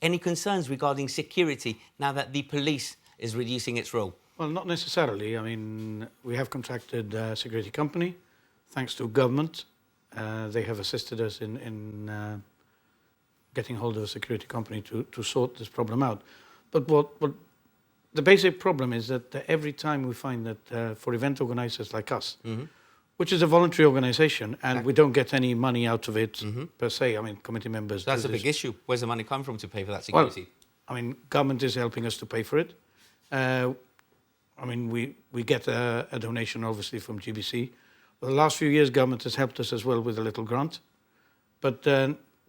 Any concerns regarding security now that the police is reducing its role? Well, not necessarily. I mean, we have contracted a security company, thanks to government. They have assisted us in getting hold of a security company to sort this problem out. But what the basic problem is that every time we find that for event organisers like us, which is a voluntary organisation, and we don't get any money out of it per se. I mean, committee members. That's a big issue. Where's the money come from to pay for that security? Well, I mean, government is helping us to pay for it. I mean, we get a donation, obviously, from GBC. But the last few years, government has helped us as well with a little grant. But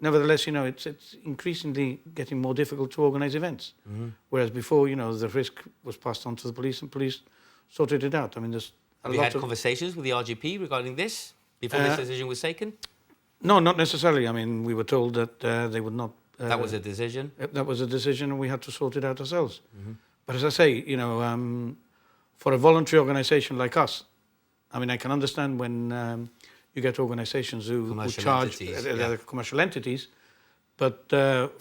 nevertheless, you know, it's increasingly getting more difficult to organise events. Whereas before, you know, the risk was passed on to the police, and police sorted it out. I mean, there's Have you had conversations with the RGP regarding this before this decision was taken? No, not necessarily. I mean, we were told that they would not... that was a decision? That was a decision, and we had to sort it out ourselves. But as I say, you know, for a voluntary organisation like us, I mean, I can understand when you get organisations who charge commercial entities, but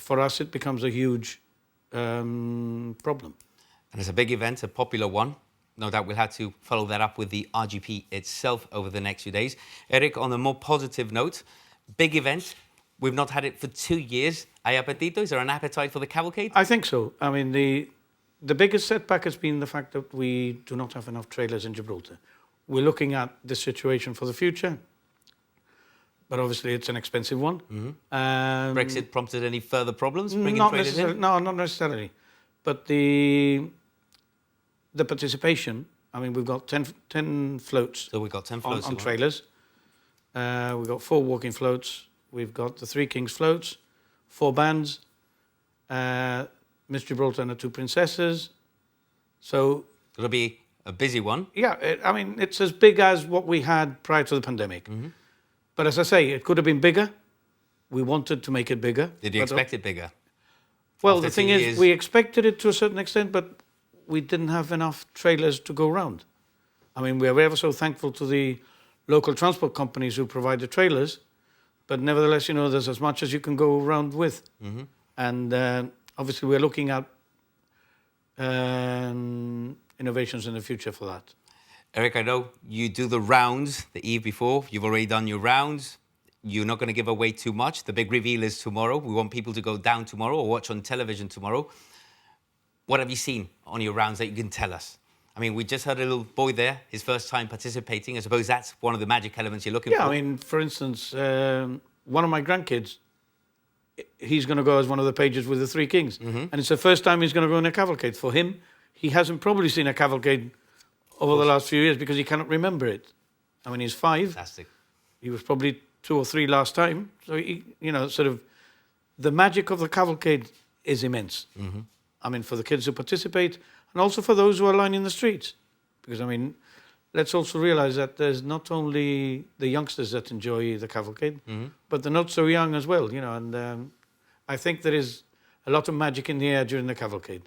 for us it becomes a huge problem. And it's a big event, a popular one. No doubt we'll have to follow that up with the RGP itself over the next few days. Eric, on a more positive note, big event. We've not had it for 2 years. Hay apetito? Is there an appetite for the cavalcade? I think so. I mean, the biggest setback has been the fact that we do not have enough trailers in Gibraltar. We're looking at the situation for the future, but obviously it's an expensive one. Brexit prompted any further problems bringing not trailers in? No, not necessarily. But the participation, I mean, we've got 10 floats. So we've got 10 floats on trailers. We've got 4 walking floats. We've got the Three Kings floats, 4 bands, Miss Gibraltar and the 2 princesses. So it'll be a busy one. Yeah, I mean, it's as big as what we had prior to the pandemic. But as I say, it could have been bigger. We wanted to make it bigger. Did you expect it bigger? Well, the thing is, we expected it to a certain extent, but we didn't have enough trailers to go around. I mean, we are ever so thankful to the local transport companies who provide the trailers, but nevertheless, you know, there's as much as you can go around with. And obviously we're looking at innovations in the future for that. Eric, I know you do the rounds the eve before. You've already done your rounds. You're not going to give away too much. The big reveal is tomorrow. We want people to go down tomorrow or watch on television tomorrow. What have you seen on your rounds that you can tell us? I mean, we just heard a little boy there, his first time participating. I suppose that's one of the magic elements you're looking for. Yeah, I mean, for instance, one of my grandkids, he's going to go as one of the pages with the Three Kings. And it's the first time he's going to go in a cavalcade. For him, he hasn't probably seen a cavalcade over the last few years because he cannot remember it. I mean, he's 5. Fantastic. He was probably 2 or 3 last time. So, he, you know, sort of the magic of the cavalcade is immense. I mean, for the kids who participate and also for those who are lining the streets. Because, I mean, let's also realise that there's not only the youngsters that enjoy the cavalcade, but the not so young as well, you know. And I think there is a lot of magic in the air during the cavalcade.